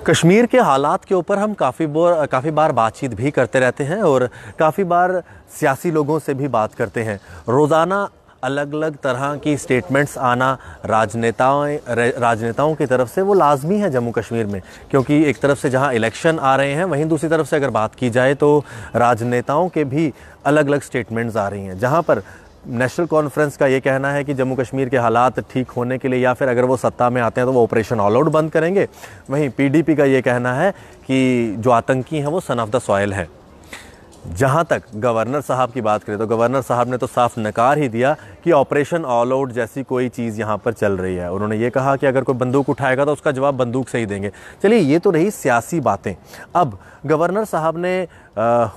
कश्मीर के हालात के ऊपर हम काफ़ी बार बातचीत भी करते रहते हैं और काफ़ी बार सियासी लोगों से भी बात करते हैं। रोज़ाना अलग अलग तरह की स्टेटमेंट्स आना राजनेताओं की तरफ से वो लाजमी है जम्मू कश्मीर में, क्योंकि एक तरफ से जहां इलेक्शन आ रहे हैं वहीं दूसरी तरफ से अगर बात की जाए तो राजनेताओं के भी अलग अलग स्टेटमेंट्स आ रही हैं। जहां पर नेशनल कॉन्फ्रेंस का ये कहना है कि जम्मू कश्मीर के हालात ठीक होने के लिए या फिर अगर वो सत्ता में आते हैं तो वो ऑपरेशन ऑल आउट बंद करेंगे। वहीं पीडीपी का ये कहना है कि जो आतंकी हैं वो सन ऑफ द सॉइल है। जहाँ तक गवर्नर साहब की बात करें तो गवर्नर साहब ने तो साफ नकार ही दिया कि ऑपरेशन ऑल आउट जैसी कोई चीज़ यहाँ पर चल रही है। उन्होंने ये कहा कि अगर कोई बंदूक उठाएगा तो उसका जवाब बंदूक से ही देंगे। चलिए, ये तो रही सियासी बातें। अब गवर्नर साहब ने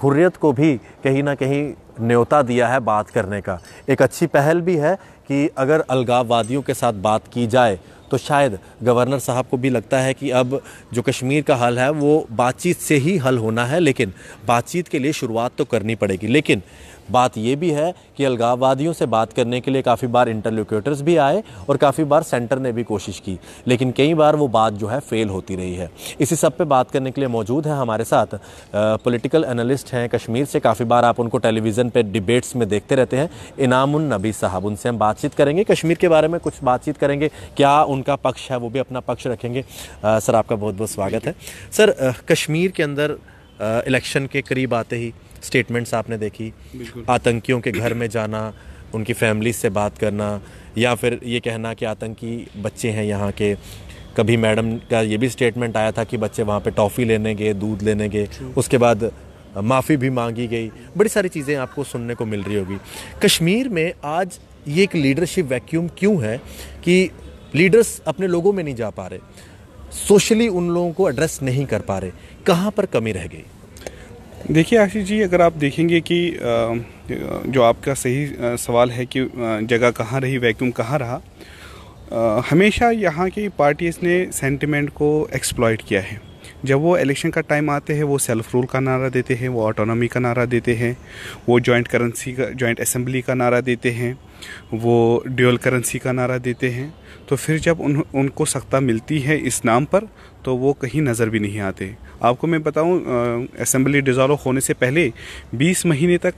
हुर्रियत को भी कहीं ना कहीं न्योता दिया है बात करने का। एक अच्छी पहल भी है कि अगर अलगाववादियों के साथ बात की जाए तो शायद गवर्नर साहब को भी लगता है कि अब जो कश्मीर का हल है वो बातचीत से ही हल होना है, लेकिन बातचीत के लिए शुरुआत तो करनी पड़ेगी। लेकिन बात ये भी है कि अलगाववादियों से बात करने के लिए काफ़ी बार इंटरलोक्यूटर्स भी आए और काफ़ी बार सेंटर ने भी कोशिश की, लेकिन कई बार वो बात जो है फेल होती रही है। इसी सब पे बात करने के लिए मौजूद है हमारे साथ पॉलिटिकल एनालिस्ट हैं कश्मीर से। काफ़ी बार आप उनको टेलीविज़न पे डिबेट्स में देखते रहते हैं, इनामुन नबी साहब। उनसे हम बातचीत करेंगे, कश्मीर के बारे में कुछ बातचीत करेंगे, क्या उनका पक्ष है वो भी अपना पक्ष रखेंगे। सर, आपका बहुत बहुत स्वागत है। सर, कश्मीर के अंदर इलेक्शन के करीब आते ही स्टेटमेंट्स आपने देखी, आतंकियों के घर में जाना, उनकी फैमिली से बात करना, या फिर ये कहना कि आतंकी बच्चे हैं यहाँ के। कभी मैडम का ये भी स्टेटमेंट आया था कि बच्चे वहाँ पे टॉफ़ी लेने गए, दूध लेने गए, उसके बाद माफ़ी भी मांगी गई। बड़ी सारी चीज़ें आपको सुनने को मिल रही होगी। कश्मीर में आज ये एक लीडरशिप वैक्यूम क्यों है कि लीडर्स अपने लोगों में नहीं जा पा रहे, सोशली उन लोगों को एड्रेस नहीं कर पा रहे? कहाँ पर कमी रह गई? देखिए आशीष जी, अगर आप देखेंगे कि जो आपका सही सवाल है कि जगह कहाँ रही, वैक्यूम कहाँ रहा, हमेशा यहाँ की पार्टीज़ ने सेंटिमेंट को एक्सप्लॉइट किया है। जब वो इलेक्शन का टाइम आते हैं वो सेल्फ रूल का नारा देते हैं, वो ऑटोनॉमी का नारा देते हैं, वो जॉइंट करेंसी का, जॉइंट असेंबली का नारा देते हैं, वो ड्यूअल करेंसी का नारा देते हैं। तो फिर जब उनको सत्ता मिलती है इस नाम पर तो वो कहीं नज़र भी नहीं आते। आपको मैं बताऊं, असेंबली डिसॉल्व होने से पहले 20 महीने तक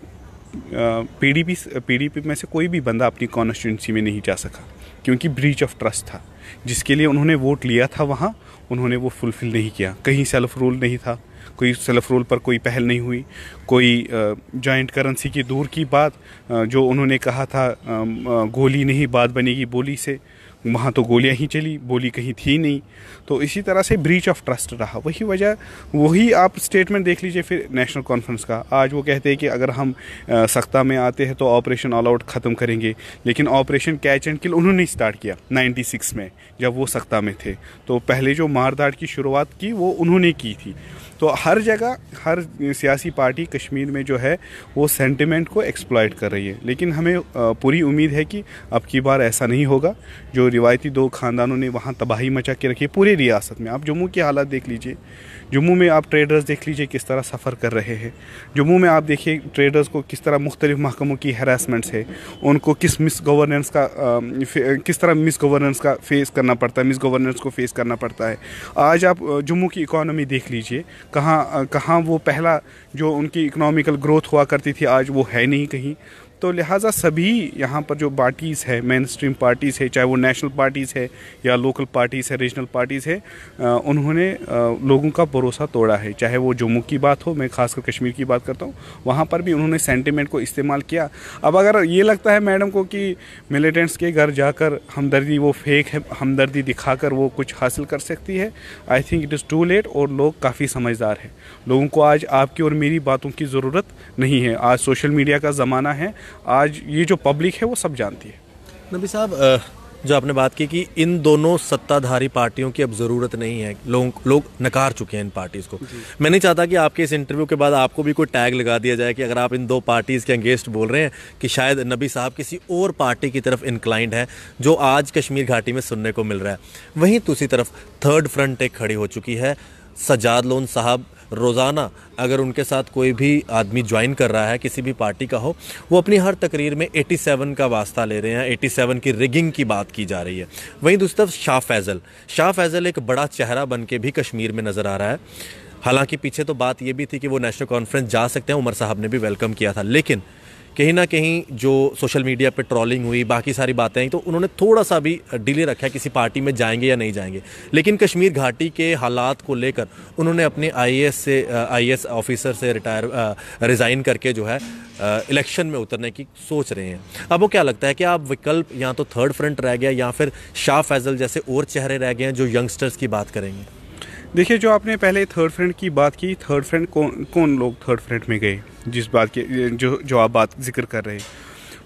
पीडीपी में से कोई भी बंदा अपनी कॉन्स्टिट्यूंसी में नहीं जा सका, क्योंकि ब्रीच ऑफ ट्रस्ट था। जिसके लिए उन्होंने वोट लिया था वहाँ उन्होंने वो फुलफिल नहीं किया। कहीं सेल्फ रूल नहीं था, कोई सेल्फ रूल पर कोई पहल नहीं हुई, कोई जॉइंट करेंसी की दूर की बात, जो उन्होंने कहा था गोली नहीं बात बनेगी बोली से, वहाँ तो गोलियाँ ही चली, बोली कहीं थी नहीं। तो इसी तरह से ब्रीच ऑफ ट्रस्ट रहा। वही आप स्टेटमेंट देख लीजिए फिर नेशनल कॉन्फ्रेंस का। आज वो कहते हैं कि अगर हम सत्ता में आते हैं तो ऑपरेशन ऑल आउट ख़त्म करेंगे, लेकिन ऑपरेशन कैच एंड किल उन्होंने स्टार्ट किया 96 में जब वो सत्ता में थे। तो पहले जो मारदाड़ की शुरुआत की वो उन्होंने की थी। तो हर जगह हर सियासी पार्टी कश्मीर में जो है वो सेंटिमेंट को एक्सप्लॉइट कर रही है, लेकिन हमें पूरी उम्मीद है कि अब की बार ऐसा नहीं होगा। जो रिवायती दो ख़ानदानों ने वहाँ तबाही मचा के रखी है पूरी रियासत में। आप जम्मू के हालात देख लीजिए, जम्मू में आप ट्रेडर्स देख लीजिए किस तरह सफ़र कर रहे हैं। जम्मू में आप देखिए ट्रेडर्स को किस तरह मुख्तलिफ महकमों की हैरेसमेंट्स है, उनको किस तरह मिस गवर्नेंस का फेस करना पड़ता है, मिस गवर्नेंस को फेस करना पड़ता है। आज आप जम्मू की इकॉनमी देख लीजिए, कहाँ वो पहला जो उनकी इकोनॉमिकल ग्रोथ हुआ करती थी आज वो है नहीं कहीं। तो लिहाजा सभी यहाँ पर जो पार्टीज़ है, मेन स्ट्रीम पार्टीज़ है, चाहे वो नेशनल पार्टीज़ है या लोकल पार्टीज़ है, रीजनल पार्टीज़ है, उन्होंने लोगों का भरोसा तोड़ा है। चाहे वो जम्मू की बात हो, मैं खासकर कश्मीर की बात करता हूँ, वहाँ पर भी उन्होंने सेंटिमेंट को इस्तेमाल किया। अब अगर ये लगता है मैडम को कि मिलिटेंट्स के घर जाकर हमदर्दी वो फेक है, हमदर्दी दिखाकर वो कुछ हासिल कर सकती है, I think it is too late. और लोग काफ़ी समझदार हैं। लोगों को आज आपकी और मेरी बातों की ज़रूरत नहीं है। आज सोशल मीडिया का ज़माना है, आज ये जो पब्लिक है वो सब जानती है। नबी साहब, जो आपने बात की कि इन दोनों सत्ताधारी पार्टियों की अब ज़रूरत नहीं है, लोग नकार चुके हैं इन पार्टीज़ को। मैं नहीं चाहता कि आपके इस इंटरव्यू के बाद आपको भी कोई टैग लगा दिया जाए कि अगर आप इन दो पार्टीज़ के अगेंस्ट बोल रहे हैं कि शायद नबी साहब किसी और पार्टी की तरफ इंक्लाइंड है, जो आज कश्मीर घाटी में सुनने को मिल रहा है। वहीं दूसरी तरफ थर्ड फ्रंट एक खड़ी हो चुकी है। सज्जाद लोन साहब रोज़ाना अगर उनके साथ कोई भी आदमी ज्वाइन कर रहा है किसी भी पार्टी का हो, वो अपनी हर तकरीर में 87 का वास्ता ले रहे हैं, 87 की रिगिंग की बात की जा रही है। वहीं दूसरी तरफ शाह फैज़ल एक बड़ा चेहरा बन के भी कश्मीर में नज़र आ रहा है। हालांकि पीछे तो बात ये भी थी कि वो नेशनल कॉन्फ्रेंस जा सकते हैं, उमर साहब ने भी वेलकम किया था, लेकिन कहीं ना कहीं जो सोशल मीडिया पे ट्रोलिंग हुई, बाकी सारी बातें आई, तो उन्होंने थोड़ा सा भी डिले रखा है किसी पार्टी में जाएंगे या नहीं जाएंगे। लेकिन कश्मीर घाटी के हालात को लेकर उन्होंने अपने आईएएस ऑफिसर से रिज़ाइन करके जो है इलेक्शन में उतरने की सोच रहे हैं। अब वो क्या लगता है कि आप विकल्प या तो थर्ड फ्रंट रह गया या फिर शाह फैज़ल जैसे और चेहरे रह गए हैं जो यंगस्टर्स की बात करेंगे? देखिए, जो आपने पहले थर्ड फ्रंट की बात की, थर्ड फ्रंट कौन लोग थर्ड फ्रंट में गए? जिस बात के जो आप बात जिक्र कर रहे हैं,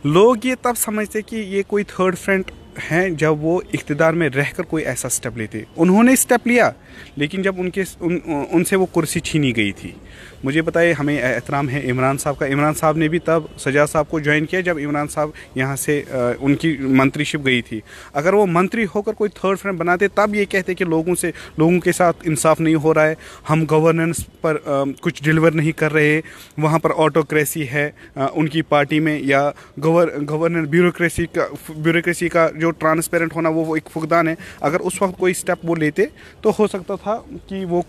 लोग ये तब समझते कि ये कोई थर्ड फ्रंट हैं जब वो इख्तिदार में रहकर कोई ऐसा स्टेप लेते। उन्होंने स्टेप लिया, लेकिन जब उनसे वो कुर्सी छीनी गई थी। मुझे बताइए, हमें एहतराम है इमरान साहब का। इमरान साहब ने भी तब सजाद साहब को ज्वाइन किया जब इमरान साहब यहाँ से उनकी मंत्रीशिप गई थी। अगर वो मंत्री होकर कोई थर्ड फ्रंट बनाते तब ये कहते कि लोगों के साथ इंसाफ नहीं हो रहा है, हम गवर्नेंस पर कुछ डिलीवर नहीं कर रहे, वहाँ पर ऑटोक्रेसी है उनकी पार्टी में, या गवर्नेंस ब्यूरोक्रेसी का जो ट्रांसपेरेंट होना वो एक फुकदान है। अगर उस वक्त कोई स्टेप वो लेते तो हो सकता था कि वो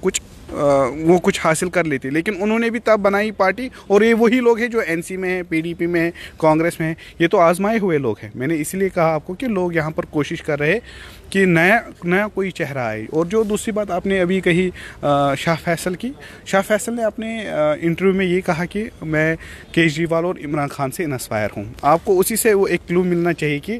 कुछ हासिल कर लेते। लेकिन उन्होंने भी तब बनाई पार्टी, और ये वही लोग हैं जो एनसी में है, पीडीपी में है, कांग्रेस में है। ये तो आजमाए हुए लोग हैं। मैंने इसलिए कहा आपको कि लोग यहाँ पर कोशिश कर रहे हैं कि नया कोई चेहरा आए। और जो दूसरी बात आपने अभी कही शाह फैसल की, शाह फैसल ने अपने इंटरव्यू में ये कहा कि मैं केजरीवाल और इमरान खान से इंस्पायर हूँ। आपको उसी से वो एक क्लू मिलना चाहिए कि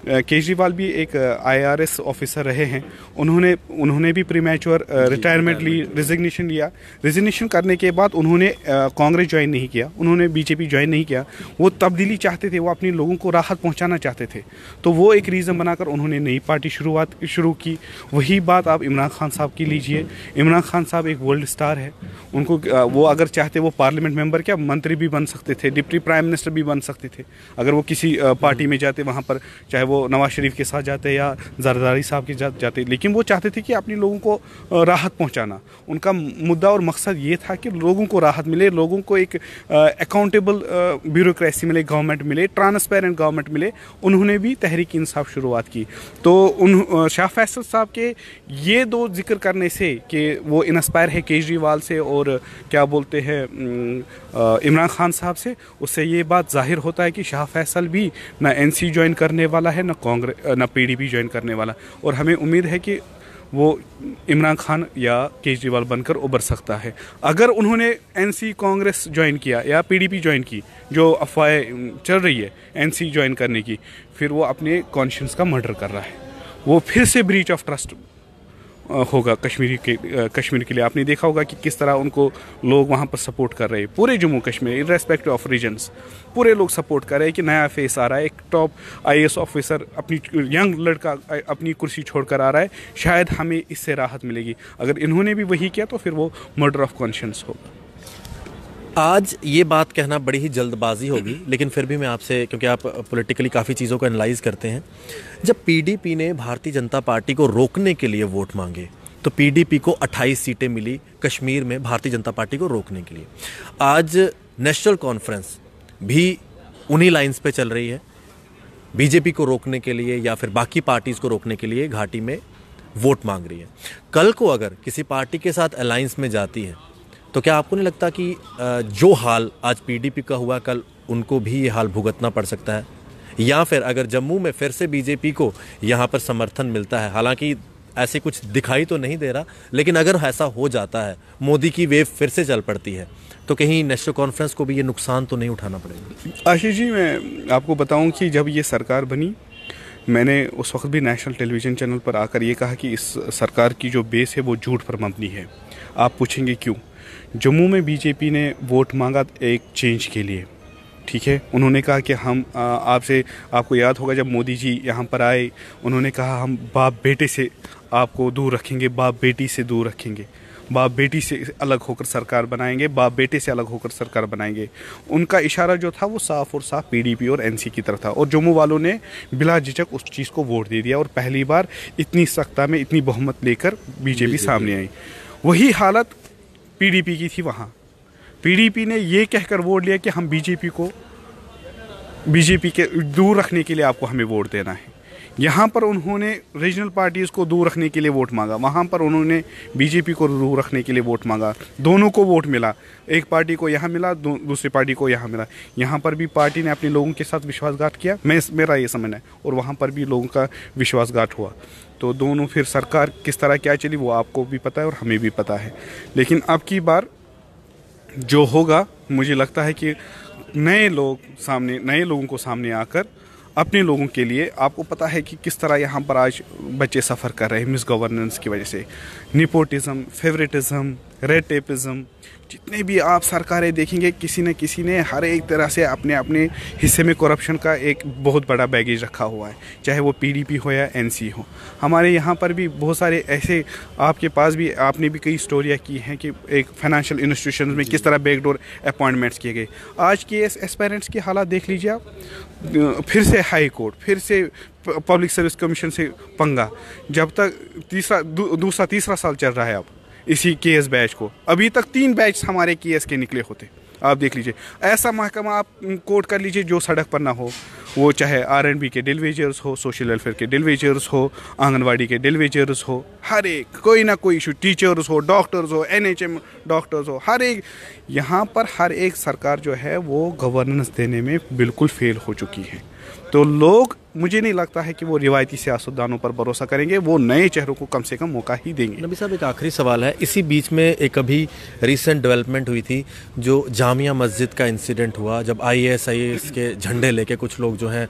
केजरीवाल भी एक IRS ऑफिसर रहे हैं। उन्होंने भी प्रीमैच्योर रिटायरमेंट ली, रिजिग्नेशन करने के बाद उन्होंने कांग्रेस ज्वाइन नहीं किया, उन्होंने बीजेपी ज्वाइन नहीं किया। वो तब्दीली चाहते थे, वो अपने लोगों को राहत पहुँचाना चाहते थे, तो वो एक रीज़न बनाकर उन्होंने नई पार्टी शुरू की। वही बात आप इमरान खान साहब की लीजिए। इमरान खान साहब एक वर्ल्ड स्टार है। उनको वो अगर चाहते वो पार्लियामेंट मेंबर क्या मंत्री भी बन सकते थे, डिप्टी प्राइम मिनिस्टर भी बन सकते थे अगर वो किसी पार्टी में जाते, वहाँ पर चाहे वो नवाज शरीफ के साथ जाते या जरदारी साहब के साथ जाते। लेकिन वो चाहते थे कि अपने लोगों को राहत पहुँचाना। उनका मुद्दा और मकसद ये था कि लोगों को राहत मिले, लोगों को एक अकाउंटेबल ब्यूरोक्रेसी मिले, गवर्नमेंट मिले, ट्रांसपेरेंट गवर्नमेंट मिले। उन्होंने भी तहरीक इंसाफ शुरुआत की। तो शाह फैसल साहब के ये दो जिक्र करने से कि वो इंस्पायर है केजरीवाल से और क्या बोलते हैं इमरान खान साहब से, उससे ये बात जाहिर होता है कि शाह फैसल भी ना एनसी ज्वाइन करने वाला है, ना कांग्रेस, ना पीडीपी ज्वाइन करने वाला। और हमें उम्मीद है कि वो इमरान खान या केजरीवाल बनकर उभर सकता है। अगर उन्होंने एनसी कांग्रेस ज्वाइन किया या पीडीपी ज्वाइन की, जो अफवाहें चल रही है एनसी ज्वाइन करने की, फिर वो अपने कॉन्शियंस का मर्डर कर रहा है। वो फिर से ब्रीच ऑफ ट्रस्ट होगा कश्मीर के लिए। आपने देखा होगा कि किस तरह उनको लोग वहाँ पर सपोर्ट कर रहे हैं। पूरे Jammu Kashmir irrespective of regions पूरे लोग सपोर्ट कर रहे हैं कि नया फेस आ रहा है, एक टॉप IAS ऑफिसर, अपनी यंग लड़का अपनी कुर्सी छोड़कर आ रहा है। शायद हमें इससे राहत मिलेगी। अगर इन्होंने भी वही किया तो फिर वो मर्डर ऑफ कॉन्शियंस होगा। आज ये बात कहना बड़ी ही जल्दबाजी होगी, लेकिन फिर भी मैं आपसे, क्योंकि आप पॉलिटिकली काफ़ी चीज़ों को एनालाइज करते हैं, जब पीडीपी ने भारतीय जनता पार्टी को रोकने के लिए वोट मांगे तो पीडीपी को 28 सीटें मिली कश्मीर में भारतीय जनता पार्टी को रोकने के लिए। आज नेशनल कॉन्फ्रेंस भी उन्हीं लाइंस पे चल रही है, बीजेपी को रोकने के लिए या फिर बाकी पार्टीज़ को रोकने के लिए घाटी में वोट मांग रही है। कल को अगर किसी पार्टी के साथ अलायंस में जाती है तो क्या आपको नहीं लगता कि जो हाल आज पीडीपी का हुआ, कल उनको भी ये हाल भुगतना पड़ सकता है? या फिर अगर जम्मू में फिर से बीजेपी को यहाँ पर समर्थन मिलता है, हालांकि ऐसे कुछ दिखाई तो नहीं दे रहा, लेकिन अगर ऐसा हो जाता है, मोदी की वेव फिर से चल पड़ती है, तो कहीं नेशनल कॉन्फ्रेंस को भी ये नुकसान तो नहीं उठाना पड़ेगा? आशीष जी, मैं आपको बताऊं कि जब ये सरकार बनी, मैंने उस वक्त भी नेशनल टेलीविज़न चैनल पर आकर ये कहा कि इस सरकार की जो बेस है वो झूठ पर मबनी है। आप पूछेंगे क्यों? जम्मू में बीजेपी ने वोट मांगा एक चेंज के लिए, ठीक है। उन्होंने कहा कि हम आपको याद होगा जब मोदी जी यहाँ पर आए, उन्होंने कहा हम बाप बेटे से आपको दूर रखेंगे, बाप बेटी से दूर रखेंगे, बाप बेटी से अलग होकर सरकार बनाएंगे, बाप बेटे से अलग होकर सरकार बनाएंगे। उनका इशारा जो था वो साफ और साफ पीडीपी और एनसी की तरफ था, और जम्मू वालों ने बिला झिझक उस चीज़ को वोट दे दिया, और पहली बार इतनी सख्ता में इतनी बहुमत लेकर बीजेपी सामने आई। वही हालत पीडीपी की थी वहाँ। पीडीपी ने ये कहकर वोट लिया कि हम बीजेपी के दूर रखने के लिए आपको हमें वोट देना है। यहाँ पर उन्होंने रीजनल पार्टीज़ को दूर रखने के लिए वोट मांगा, वहाँ पर उन्होंने बीजेपी को दूर रखने के लिए वोट मांगा। दोनों को वोट मिला, एक पार्टी को यहाँ मिला, दूसरी पार्टी को यहाँ मिला। यहाँ पर भी पार्टी ने अपने लोगों के साथ विश्वासघात किया, मेरा ये समझना है, और वहाँ पर भी लोगों का विश्वासघात हुआ। तो दोनों फिर सरकार किस तरह क्या चली वो आपको भी पता है और हमें भी पता है। लेकिन अब की बार जो होगा, मुझे लगता है कि नए लोगों को सामने आकर अपने लोगों के लिए, आपको पता है कि किस तरह यहाँ पर आज बच्चे सफ़र कर रहे हैं मिस गवर्नेंस की वजह से। निपोटिज्म, फेवरेटिज्म, रेड टेपिज्म, जितने भी आप सरकारें देखेंगे, किसी न किसी ने हर एक तरह से अपने अपने हिस्से में करप्शन का एक बहुत बड़ा बैगेज रखा हुआ है, चाहे वो पीडीपी हो या एनसी हो। हमारे यहाँ पर भी बहुत सारे ऐसे, आपके पास भी, आपने भी कई स्टोरियाँ की हैं कि एक फाइनेंशियल इंस्टीट्यूशन में किस तरह बैकडोर अपॉइंटमेंट्स किए गए। आज के एस्पायरेंट्स की हालात देख लीजिए आप, फिर से हाई कोर्ट, फिर से पब्लिक सर्विस कमीशन से पंगा, जब तक दूसरा तीसरा साल चल रहा है अब इसी केएस बैच को। अभी तक 3 बैच हमारे केएस के निकले होते। आप देख लीजिए, ऐसा महकमा आप कोर्ट कर लीजिए जो सड़क पर ना हो, वो चाहे R&B के डिलवेजर्स हो, सोशल वेलफेयर के डिलवेजर्स हो, आंगनवाड़ी के डिलवेजर्स हो, हर एक कोई ना कोई इशू, टीचर्स हो, डॉक्टर्स हो, NHM डॉक्टर्स हो, हर एक, यहाँ पर हर एक सरकार जो है वो गवर्नेंस देने में बिल्कुल फेल हो चुकी है। तो लोग, मुझे नहीं लगता है कि वो रिवायती सियासतदानों पर भरोसा करेंगे, वो नए चेहरों को कम से कम मौका ही देंगे। नबी साहब, एक आखिरी सवाल है। इसी बीच में एक अभी रिसेंट डेवलपमेंट हुई थी, जो जामिया मस्जिद का इंसिडेंट हुआ, जब IAS के झंडे लेके कुछ लोग जो हैं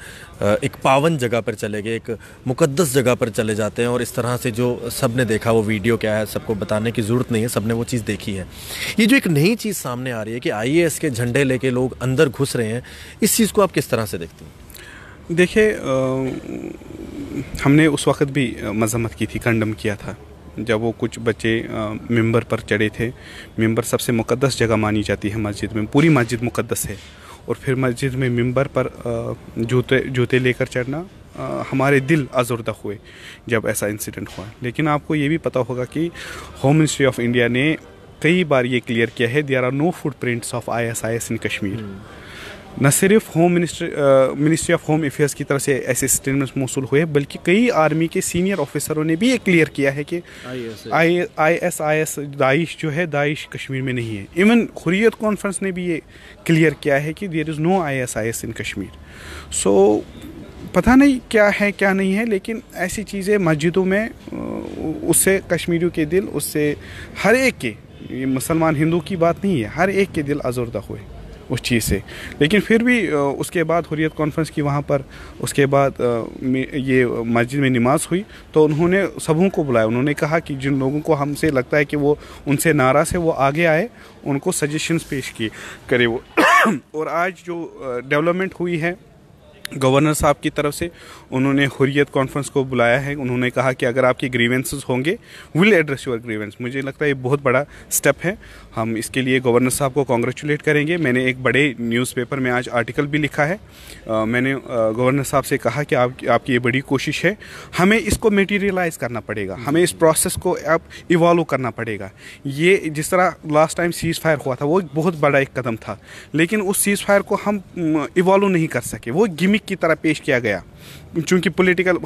एक पावन जगह पर चले गए, एक मुकद्दस जगह पर चले जाते हैं, और इस तरह से जो सब ने देखा, वो वीडियो क्या है सबको बताने की ज़रूरत नहीं है, सब ने वो चीज़ देखी है। ये जो एक नई चीज़ सामने आ रही है कि IAS के झंडे लेके लोग अंदर घुस रहे हैं, इस चीज़ को आप किस तरह से देखते हैं? देखिए, हमने उस वक्त भी मजम्मत की थी, कंडम किया था, जब वो कुछ बच्चे मिंबर पर चढ़े थे। मिंबर सबसे मुकद्दस जगह मानी जाती है मस्जिद में, पूरी मस्जिद मुकद्दस है, और फिर मस्जिद में मिंबर पर जूते लेकर चढ़ना, हमारे दिल आज़ुर्दा हुए जब ऐसा इंसिडेंट हुआ। लेकिन आपको ये भी पता होगा कि होम मिनिस्ट्री ऑफ इंडिया ने कई बार ये क्लियर किया है, there are no footprints of ISIS in Kashmir. न सिर्फ मिनिस्ट्री ऑफ होम अफेयर्स की तरफ से ऐसे स्टेटमेंट्स मौसूल हुए, बल्कि कई आर्मी के सीनियर ऑफिसरों ने भी ये क्लियर किया है कि ISIS दाइश जो है, दाइश कश्मीर में नहीं है। इवन हुर्रियत कॉन्फ्रेंस ने भी ये क्लियर किया है कि there is no ISIS in Kashmir. सो पता नहीं क्या है क्या नहीं है, लेकिन ऐसी चीज़ें मस्जिदों में, उससे कश्मीरियों के दिल, उससे हर एक के, ये मुसलमान हिंदू की बात नहीं है, हर एक के दिल आज़ुर्दा हुए उस चीज़ से। लेकिन फिर भी उसके बाद हुर्रियत कॉन्फ्रेंस की वहाँ पर, उसके बाद ये मस्जिद में नमाज हुई, तो उन्होंने सबों को बुलाया। उन्होंने कहा कि जिन लोगों को हमसे लगता है कि वो उनसे नाराज़ है, वो आगे आए, उनको सजेशंस पेश किए करे वो। और आज जो डेवलपमेंट हुई है गवर्नर साहब की तरफ से, उन्होंने हुर्रियत कॉन्फ्रेंस को बुलाया है। उन्होंने कहा कि अगर आपकी ग्रीवेंसेस होंगे, विल एड्रेस योर ग्रीवेंस। मुझे लगता है ये बहुत बड़ा स्टेप है, हम इसके लिए गवर्नर साहब को कॉन्ग्रेचुलेट करेंगे। मैंने एक बड़े न्यूज़पेपर में आज आर्टिकल भी लिखा है। मैंने गवर्नर साहब से कहा कि आपकी ये बड़ी कोशिश है, हमें इसको मटीरियलाइज़ करना पड़ेगा, हमें इस प्रोसेस को अब इवॉल्व करना पड़ेगा। ये जिस तरह लास्ट टाइम सीज़ फायर हुआ था, वो एक बहुत बड़ा एक कदम था, लेकिन उस सीज़ फायर को हम इवॉल्व नहीं कर सके, वो गिमिक की तरह पेश किया गया। चूँकि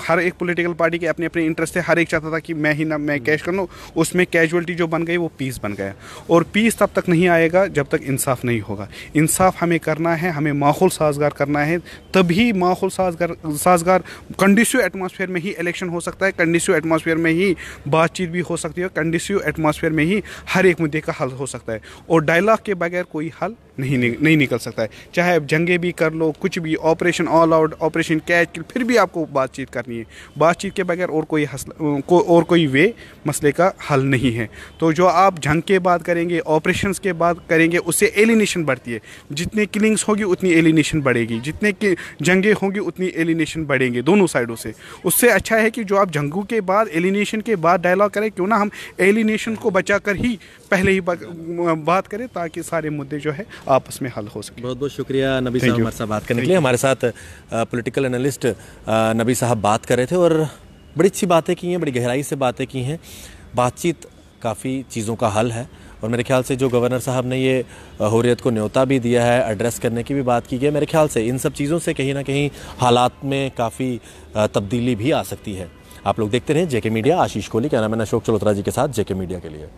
हर एक पॉलिटिकल पार्टी के अपने अपने इंटरेस्ट थे, हर एक चाहता था कि मैं कैश कर लूँ, उसमें कैजुअलिटी जो बन गई वो पीस बन गया। और पीस तब तक नहीं आएगा जब तक इंसाफ नहीं होगा। इंसाफ हमें करना है, हमें माहौल साजगार करना है, तभी माहौल साजगार कंडीसिव एटमॉस्फेयर में ही इलेक्शन हो सकता है, कंडीसिव एटमॉस्फेयर में ही बातचीत भी हो सकती है, कंडीसिव एटमॉस्फेयर में ही हर एक मुद्दे का हल हो सकता है। और डायलॉग के बगैर कोई हल नहीं निकल सकता है। चाहे आप जंगे भी कर लो, कुछ भी, operation all out, operation catch kill, फिर भी आपको बातचीत करनी है। बातचीत के बगैर और कोई वे मसले का हल नहीं है। तो जो आप जंग के बाद करेंगे, ऑपरेशंस के बाद करेंगे, उससे एलिनेशन बढ़ती है। जितने किलिंग्स होगी उतनी एलिनेशन बढ़ेगी, जितने की जंगे होंगी उतनी एलिनेशन बढ़ेंगे दोनों साइडों से। उससे अच्छा है कि जो आप जंगों के बाद, एलिनेशन के बाद डायलॉग करें, क्यों ना हम एलिनेशन को बचा कर ही पहले ही बात करें, ताकि सारे मुद्दे जो है आपस में हल हो सके। बहुत बहुत शुक्रिया नबी साहब हमारे साथ बात करने के लिए। हमारे साथ पॉलिटिकल एनालिस्ट नबी साहब बात कर रहे थे, और बड़ी अच्छी बातें की हैं, बड़ी गहराई से बातें की हैं। बातचीत काफ़ी चीज़ों का हल है, और मेरे ख्याल से जो गवर्नर साहब ने ये हुर्रियत को न्योता भी दिया है, एड्रेस करने की भी बात की गई, मेरे ख्याल से इन सब चीज़ों से कहीं ना कहीं हालात में काफ़ी तब्दीली भी आ सकती है। आप लोग देखते रहें जेके मीडिया। आशीष कोहली, क्या नाम है, अशोक चलोत्रा जी के साथ जेके मीडिया के लिए।